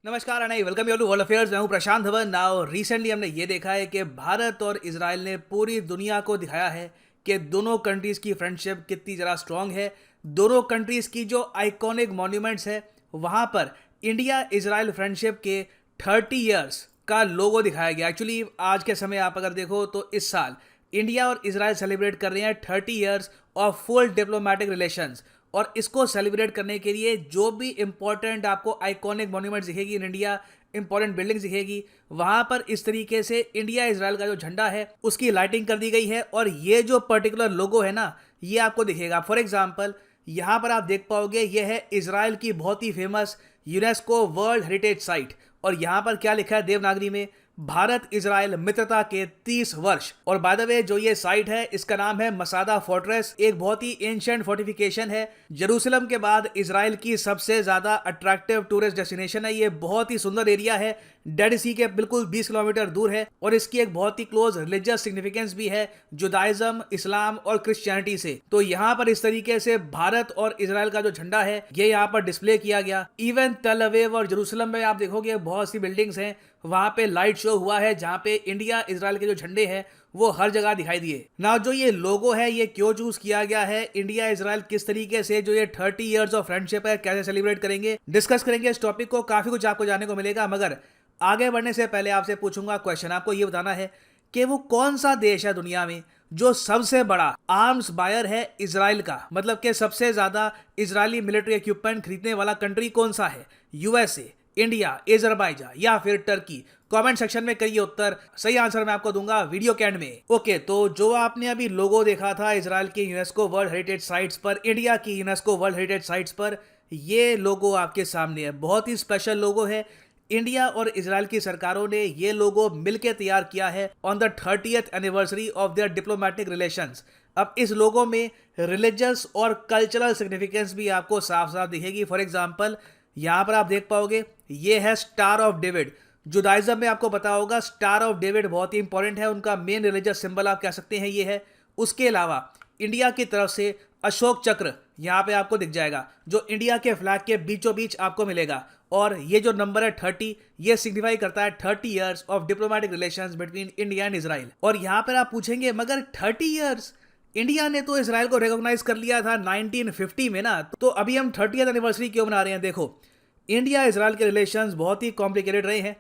नमस्कार अनई, welcome you to world affairs. मैं हूं प्रशांत धवन। नाउ रिसेंटली हमने ये देखा है कि भारत और इजराइल ने पूरी दुनिया को दिखाया है कि दोनों कंट्रीज की फ्रेंडशिप कितनी ज़रा स्ट्रांग है। दोनों कंट्रीज की जो आइकॉनिक मॉन्यूमेंट्स है वहां पर इंडिया इजराइल फ्रेंडशिप के 30 इयर्स का लोगो दिखाया गया। एक्चुअली आज के समय आप अगर देखो तो इस साल इंडिया और इजराइल सेलिब्रेट कर रहे हैं 30 years of full diplomatic relations. और इसको सेलिब्रेट करने के लिए जो भी इंपॉर्टेंट आपको आइकॉनिक मॉन्यूमेंट दिखेगी इन इंडिया, इंपॉर्टेंट बिल्डिंग्स दिखेगी, वहां पर इस तरीके से इंडिया इजराइल का जो झंडा है उसकी लाइटिंग कर दी गई है। और ये जो पर्टिकुलर लोगो है ना, ये आपको दिखेगा। फॉर एग्जाम्पल यहां पर आप देख पाओगे, ये है इजराइल की बहुत ही famous UNESCO world heritage site. और यहां पर क्या लिखा है देवनागरी में, भारत इजराइल मित्रता के 30 वर्ष। और बाय द वे जो ये साइट है इसका नाम है मसादा फोर्ट्रेस। एक बहुत ही एंशिएंट फोर्टिफिकेशन है। जेरूसलम के बाद इजराइल की सबसे ज्यादा अट्रैक्टिव टूरिस्ट डेस्टिनेशन है। ये बहुत ही सुंदर एरिया है, डेड सी के बिल्कुल 20 किलोमीटर दूर है। और इसकी एक बहुत ही क्लोज रिलीजियस सिग्निफिकेंस भी है जुदाइज्म, इस्लाम और क्रिश्चियनिटी से। तो यहाँ पर इस तरीके से भारत और इजराइल का जो झंडा है ये यहाँ पर डिस्प्ले किया गया। इवन तेल अवीव और जेरूसलम में आप देखोगे बहुत सी बिल्डिंग्स हैं, वहां पे लाइट शो हुआ है जहां पे इंडिया इजराइल के जो झंडे हैं वो हर जगह दिखाई दिए ना। जो ये लोगो है ये क्यों चूज किया गया है, इंडिया इजराइल किस तरीके से जो ये 30 इयर्स ऑफ फ्रेंडशिप है कैसे सेलिब्रेट करेंगे, डिस्कस करेंगे इस टॉपिक को। काफी कुछ आपको जानने को मिलेगा। मगर आगे बढ़ने से पहले आपसे पूछूंगा क्वेश्चन। आपको ये बताना है कि वो कौन सा देश है दुनिया में जो सबसे बड़ा आर्म्स बायर है इजराइल का, मतलब कि सबसे ज्यादा इजरायली मिलिट्री इक्विपमेंट खरीदने वाला कंट्री कौन सा है? यूएसए, इंडिया, अजरबैजान या फिर टर्की? कमेंट सेक्शन में करिए उत्तर। सही आंसर मैं आपको दूंगा वीडियो के एंड में। ओके, तो जो आपने अभी लोगो देखा था इजराइल की यूनेस्को वर्ल्ड हेरिटेज साइट्स पर, इंडिया की यूनेस्को वर्ल्ड हेरिटेज साइट्स पर, ये लोगो आपके सामने है। बहुत ही स्पेशल लोगो है। इंडिया और इजराइल की सरकारों ने ये लोगो मिलकर तैयार किया है on the 30th anniversary of their diplomatic relations. अब इस लोगो में रिलीजियस और कल्चरल सिग्निफिकेंस भी आपको साफ साफ दिखेगी। फॉर एग्जाम्पल यहां पर आप देख पाओगे ये है स्टार ऑफ डेविड। जुदाइज्म में आपको पता होगा स्टार ऑफ डेविड बहुत ही इंपॉर्टेंट है, उनका मेन रिलीजियस सिंबल आप कह सकते हैं ये है। उसके अलावा इंडिया की तरफ से अशोक चक्र यहां पे आपको दिख जाएगा जो इंडिया के फ्लैग के बीचों बीच आपको मिलेगा। और ये जो नंबर है 30, ये सिग्निफाई करता है 30 years of diplomatic relations between India and Israel. और यहां पर आप पूछेंगे मगर 30 इयर्स, इंडिया ने तो इसराइल को रिकॉग्नाइज कर लिया था 1950 में ना, तो अभी हम 30th एनिवर्सरी क्यों मना रहे हैं? देखो, इंडिया इजराइल के रिलेशंस बहुत ही कॉम्प्लिकेटेड रहे हैं।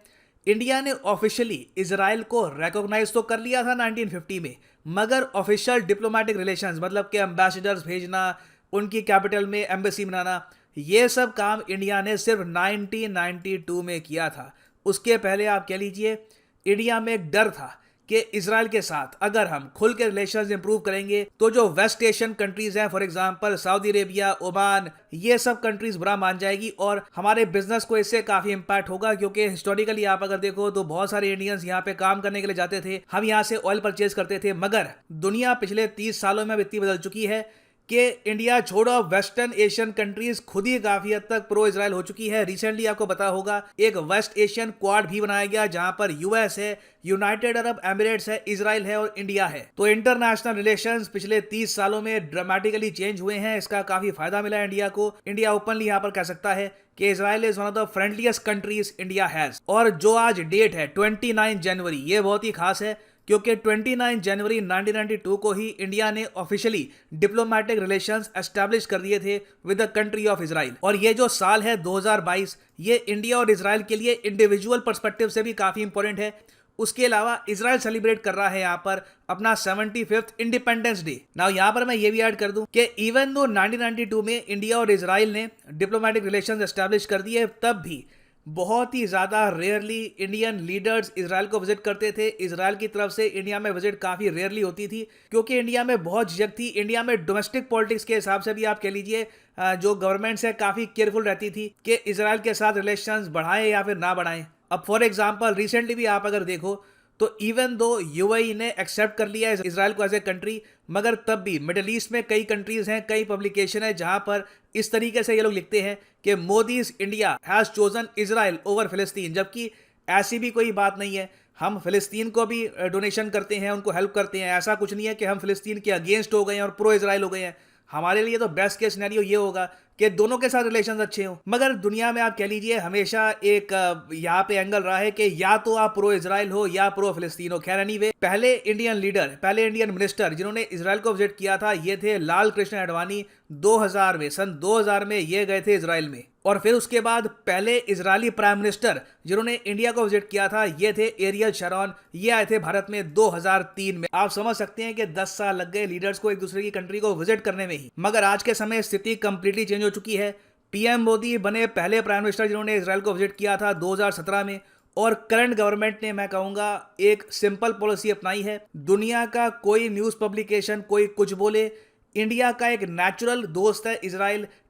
इंडिया ने ऑफिशियली इजराइल को रिकॉग्नाइज तो कर लिया था 1950 में, मगर ऑफिशियल डिप्लोमेटिक रिलेशंस मतलब कि एम्बेसडर्स भेजना, उनकी कैपिटल में एम्बेसी बनाना, ये सब काम इंडिया ने सिर्फ 1992 में किया था। उसके पहले आप कह लीजिए इंडिया में एक डर था कि इजराइल के साथ अगर हम खुल के रिलेशंस इंप्रूव करेंगे तो जो वेस्ट एशियन कंट्रीज हैं, for example Saudi Arabia, Oman, ये सब कंट्रीज बुरा मान जाएगी और हमारे बिजनेस को इससे काफी इंपैक्ट होगा। क्योंकि हिस्टोरिकली आप अगर देखो तो बहुत सारे इंडियंस यहाँ पे काम करने के लिए जाते थे, हम यहाँ से ऑयल परचेज करते थे। मगर दुनिया पिछले 30 सालों में अब इतनी बदल चुकी है कि इंडिया छोड़ो वेस्टर्न एशियन कंट्रीज खुद ही काफी हद तक प्रो इजराइल हो चुकी है। रिसेंटली आपको पता होगा एक वेस्ट एशियन क्वाड भी बनाया गया जहां पर यूएस है, यूनाइटेड अरब एमिरेट्स है, इजराइल है और इंडिया है। तो इंटरनेशनल रिलेशंस पिछले 30 सालों में ड्रामेटिकली चेंज हुए हैं। इसका काफी फायदा मिला है इंडिया को। इंडिया ओपनली यहां पर कह सकता है कि Israel is one of the फ्रेंडलीस्ट countries India has. और जो आज डेट है 29 जनवरी, ये बहुत ही खास है क्योंकि 29 जनवरी 1992 को ही इंडिया ने ऑफिशियली डिप्लोमेटिक रिलेशंस एस्टैब्लिश कर दिए थे with the country of Israel. और ये जो साल है 2022, ये इंडिया और इजराइल के लिए इंडिविजुअल पर्सपेक्टिव से भी काफी इंपॉर्टेंट है। उसके अलावा इजराइल सेलिब्रेट कर रहा है यहाँ पर अपना 75th इंडिपेंडेंस डे। नाउ यहाँ पर मैं ये भी ऐड कर दूं कि इवन दो 1992 में इंडिया और इजराइल ने डिप्लोमेटिक रिलेशंस एस्टैब्लिश कर दिए, तब भी बहुत ही ज़्यादा रेयरली इंडियन लीडर्स इजराइल को विजिट करते थे। इजराइल की तरफ से इंडिया में विजिट काफ़ी रेयरली होती थी क्योंकि इंडिया में बहुत झिझक थी। इंडिया में डोमेस्टिक पॉलिटिक्स के हिसाब से भी आप कह लीजिए जो गवर्नमेंट है काफ़ी केयरफुल रहती थी कि इजराइल के साथ रिलेशंस बढ़ाएं या फिर ना बढ़ाएं। अब फॉर एग्जांपल रिसेंटली भी आप अगर देखो तो इवन दो यूएई ने एक्सेप्ट कर लिया है इजराइल को एज ए कंट्री, मगर तब भी मिडिल ईस्ट में कई कंट्रीज हैं, कई पब्लिकेशन है जहां पर इस तरीके से ये लोग लिखते हैं कि Modi's India has chosen Israel over फिलिस्तीन, जबकि ऐसी भी कोई बात नहीं है। हम फिलिस्तीन को भी डोनेशन करते हैं, उनको हेल्प करते हैं। ऐसा कुछ नहीं है कि हम फिलिस्तीन के अगेंस्ट हो गए हैं और प्रो इजराइल हो गए हैं। हमारे लिए तो बेस्ट केस सिनेरियो ये होगा कि दोनों के साथ रिलेशन अच्छे हों। मगर दुनिया में आप कह लीजिए हमेशा एक यहाँ पे एंगल रहा है कि या तो आप प्रो इजराइल हो या प्रो फिलिस्तीन हो। खैर एनीवे, पहले इंडियन मिनिस्टर जिन्होंने इजराइल को विजिट किया था ये थे लाल कृष्ण आडवाणी। 2000 में, सन 2000 में ये गए थे इजराइल में। और फिर उसके बाद पहले इजरायली प्राइम मिनिस्टर जिन्होंने इंडिया को विजिट किया था ये थे एरियल शरॉन। ये आए थे भारत में 2003 में। आप समझ सकते हैं कि 10 साल लग गए लीडर्स को एक दूसरे की कंट्री को विजिट करने में ही। मगर आज के समय स्थिति कंप्लीटली चेंज हो चुकी है। पीएम मोदी बने पहले प्राइम मिनिस्टर जिन्होंने इजराइल को विजिट किया था 2017 में। और करंट गवर्नमेंट ने, मैं कहूंगा, एक सिंपल पॉलिसी अपनाई है। दुनिया का कोई न्यूज पब्लिकेशन कोई कुछ बोले, इंडिया का एक नेचुरल दोस्त है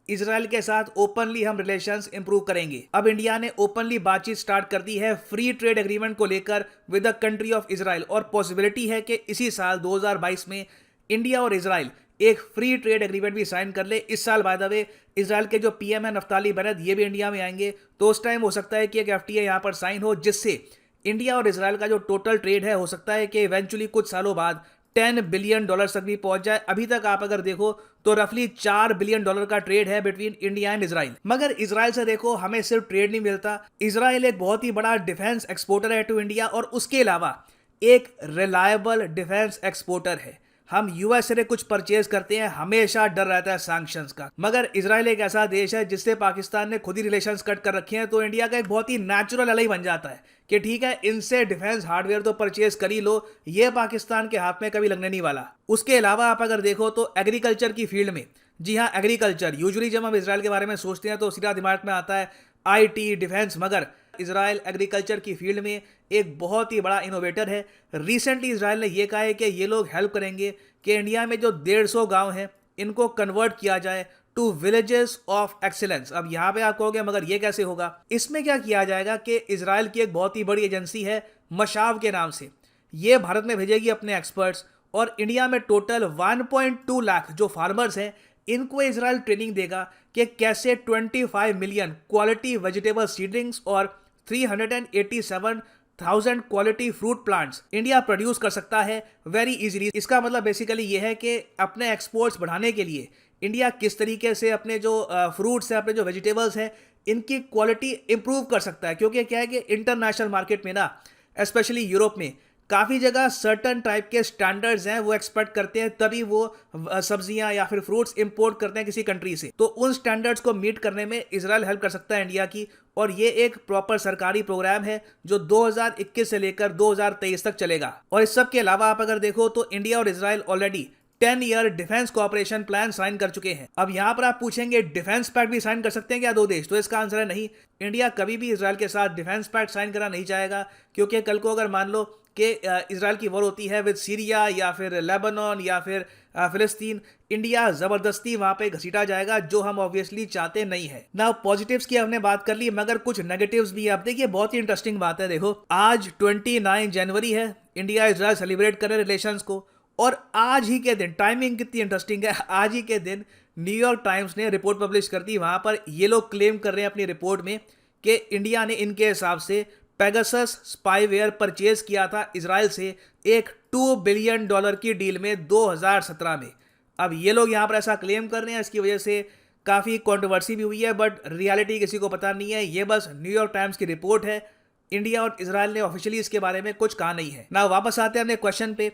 इजराइल के साथ ओपनली हम रिलेशंस इंप्रूव करेंगे। अब इंडिया ने ओपनली बातचीत स्टार्ट कर दी है फ्री ट्रेड एग्रीमेंट को लेकर with the country of Israel. और पॉसिबिलिटी है कि इसी साल 2022 में इंडिया और इजराइल एक फ्री ट्रेड एग्रीमेंट भी साइन कर ले। इस साल बाय द वे इजराइल के जो पीएम है नफ्ताली बेनेट, ये भी इंडिया में आएंगे। तो उस टाइम हो सकता है कि एक एफटीए यहां पर साइन हो, जिससे इंडिया और इजराइल का जो टोटल ट्रेड है हो सकता है कि इवेंचुअली कुछ सालों बाद $10 बिलियन तक भी पहुंच जाए। अभी तक आप अगर देखो तो रफली $4 बिलियन का ट्रेड है बिटवीन इंडिया एंड इजराइल। मगर इजराइल से देखो हमें सिर्फ ट्रेड नहीं मिलता, इजराइल एक बहुत ही बड़ा डिफेंस एक्सपोर्टर है टू इंडिया, और उसके अलावा एक रिलायबल डिफेंस एक्सपोर्टर है। हम यूएस से कुछ परचेज करते हैं, हमेशा डर रहता है सैंक्शंस का। मगर इजराइल एक ऐसा देश है जिससे पाकिस्तान ने खुद ही रिलेशंस कट कर रखे हैं। तो इंडिया का एक बहुत ही नेचुरल एलाई बन जाता है कि ठीक है, इनसे डिफेंस हार्डवेयर तो परचेज कर ही लो, ये पाकिस्तान के हाथ में कभी लगने नहीं वाला। उसके अलावा आप अगर देखो तो एग्रीकल्चर की फील्ड में, जी हाँ एग्रीकल्चर, यूजुअली जब हम इजराइल के बारे में सोचते हैं तो सीधा दिमाग में आता है आईटी, डिफेंस। मगर इजराइल एग्रीकल्चर की फील्ड में एक बहुत ही बड़ा इनोवेटर है। रिसेंटली इजराइल ने यह कहा है कि ये लोग हेल्प करेंगे कि इंडिया में जो 150 गांव हैं इनको कन्वर्ट किया जाए टू विलेजेस ऑफ एक्सीलेंस। अब यहाँ पे आप कहोगे मगर ये कैसे होगा? इसमें क्या किया जाएगा कि इजराइल की एक बहुत ही बड़ी एजेंसी है मशाव के नाम से, ये भारत में भेजेगी अपने एक्सपर्ट्स, और इंडिया में टोटल 1.2 लाख जो फार्मर्स हैं इनको इजराइल ट्रेनिंग देगा कि कैसे 25 मिलियन क्वालिटी वेजिटेबल सीडलिंग्स और 387,000 quality fruit plants India produce कर सकता है वेरी इजीली। इसका मतलब बेसिकली ये है कि अपने एक्सपोर्ट्स बढ़ाने के लिए इंडिया किस तरीके से अपने जो फ्रूट्स हैं, अपने जो वेजिटेबल्स हैं, इनकी क्वालिटी इंप्रूव कर सकता है। क्योंकि क्या है कि इंटरनेशनल मार्केट में ना, स्पेशली यूरोप में, काफ़ी जगह सर्टन टाइप के स्टैंडर्ड्स हैं, वो एक्सपेक्ट करते हैं तभी वो सब्जियां या फिर फ्रूट्स इंपोर्ट करते हैं किसी कंट्री से। तो उन स्टैंडर्ड्स को मीट करने में इजराइल हेल्प कर सकता है इंडिया की। और ये एक प्रॉपर सरकारी प्रोग्राम है जो 2021 से लेकर 2023 तक चलेगा। और इस सब के अलावा आप अगर देखो तो इंडिया और Israel already 10 year defence cooperation plan sign कर चुके हैं। अब यहां पर आप पूछेंगे डिफेंस पैक्ट भी साइन कर सकते हैं क्या दो देश? तो इसका आंसर है नहीं। इंडिया कभी भी इजराइल के साथ डिफेंस पैक्ट साइन करना नहीं चाहेगा, क्योंकि कल को अगर मान लो कि इजराइल की वॉर होती है विद सीरिया या फिर लेबनान या फिर फिलिस्तीन, इंडिया जबरदस्ती वहां पे घसीटा जाएगा, जो हम ऑब्वियसली चाहते नहीं है ना। पॉजिटिव्स की हमने बात कर ली, मगर कुछ नेगेटिव्स भी। आप देखिए बहुत ही इंटरेस्टिंग बात है। देखो आज 29 जनवरी है, इंडिया इजराइल सेलिब्रेट कर रहे रिलेशंस को, और आज ही के दिन, टाइमिंग कितनी इंटरेस्टिंग है, आज ही के दिन न्यूयॉर्क टाइम्स ने रिपोर्ट पब्लिश कर दी। वहां पर ये लोग क्लेम कर रहे हैं अपनी रिपोर्ट में कि इंडिया ने इनके हिसाब से पेगासस स्पाईवेयर परचेज किया था इजराइल से एक $2 बिलियन की डील में 2017 में। अब ये लोग यहाँ पर ऐसा क्लेम कर रहे हैं, इसकी वजह से काफ़ी कंट्रोवर्सी भी हुई है, बट रियलिटी किसी को पता नहीं है। ये बस न्यूयॉर्क टाइम्स की रिपोर्ट है। इंडिया और इजराइल ने ऑफिशियली इसके बारे में कुछ कहा नहीं है ना। वापस आते हैं अपने क्वेश्चन पे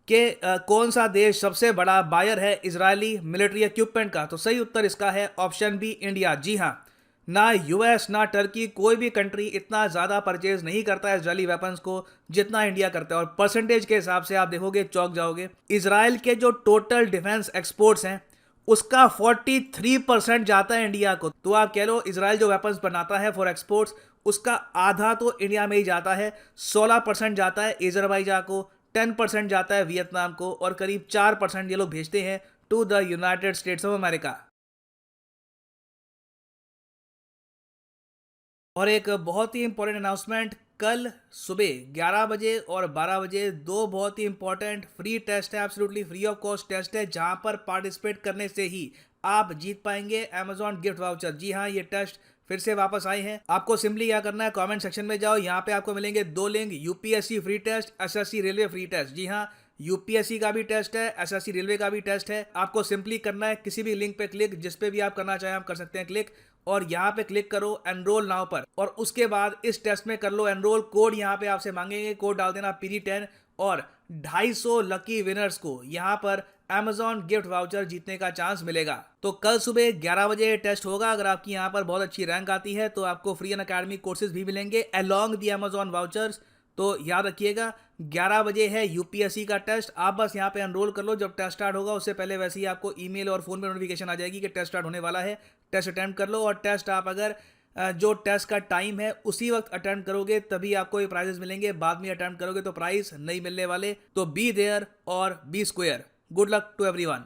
कि कौन सा देश सबसे बड़ा बायर है इजरायली मिलिट्री इक्विपमेंट का? तो सही उत्तर इसका है ऑप्शन बी, इंडिया। जी हाँ, ना यूएस ना टर्की, कोई भी कंट्री इतना ज़्यादा परचेज नहीं करता है इजरायली वेपन्स को जितना इंडिया करता है। और परसेंटेज के हिसाब से आप देखोगे चौंक जाओगे। इजराइल के जो टोटल डिफेंस एक्सपोर्ट्स हैं उसका 43% जाता है इंडिया को। तो आप कह लो इजराइल जो वेपन्स बनाता है फॉर एक्सपोर्ट्स, उसका आधा तो इंडिया में ही जाता है। 16% जाता है अजरबैजान को, 10% जाता है वियतनाम को, और करीब 4% ये लोग भेजते हैं to the United States of America. और एक बहुत ही इंपॉर्टेंट अनाउंसमेंट, कल सुबह 11 बजे और 12 बजे दो बहुत ही इंपॉर्टेंट फ्री टेस्ट है, absolutely free of cost test है, जहां पर पार्टिसिपेट करने से ही आप जीत पाएंगे अमेजॉन गिफ्ट वाउचर। जी हाँ, ये टेस्ट फिर से वापस आए हैं। आपको सिंपली क्या करना है, कमेंट सेक्शन में जाओ, यहाँ पे आपको मिलेंगे दो link, UPSC free test, SSC railway free test. जी हाँ, यूपीएससी का भी टेस्ट है, एसएससी रेलवे का भी टेस्ट है। आपको सिंपली करना है किसी भी लिंक पे क्लिक, जिस पे भी आप करना चाहें आप कर सकते हैं क्लिक, और यहाँ पे क्लिक करो एनरोल नाउ पर, और उसके बाद इस टेस्ट में कर लो एनरोल। कोड यहाँ पे आपसे मांगेंगे, कोड डाल देना PD10, और 250 लकी विनर्स को यहाँ पर Amazon गिफ्ट वाउचर जीतने का चांस मिलेगा। तो कल सुबह 11 बजे टेस्ट होगा। अगर आपकी यहाँ पर बहुत अच्छी रैंक आती है तो आपको फ्री एंड अकेडमी कोर्सेज भी मिलेंगे अलोंग दी Amazon वाउचर्स। तो याद रखिएगा 11 बजे है यूपीएससी का टेस्ट। आप बस यहाँ पे एनरोल कर लो, जब टेस्ट स्टार्ट होगा उससे पहले वैसे ही आपको ईमेल और फोन पे नोटिफिकेशन आ जाएगी कि टेस्ट स्टार्ट होने वाला है। टेस्ट अटेम्प्ट कर लो, और टेस्ट आप अगर जो टेस्ट का टाइम है उसी वक्त अटेम्प्ट करोगे तभी आपको ये प्राइजेस मिलेंगे। बाद में अटेम्प्ट करोगे तो प्राइस नहीं मिलने वाले। तो be there or be square. Good luck to everyone.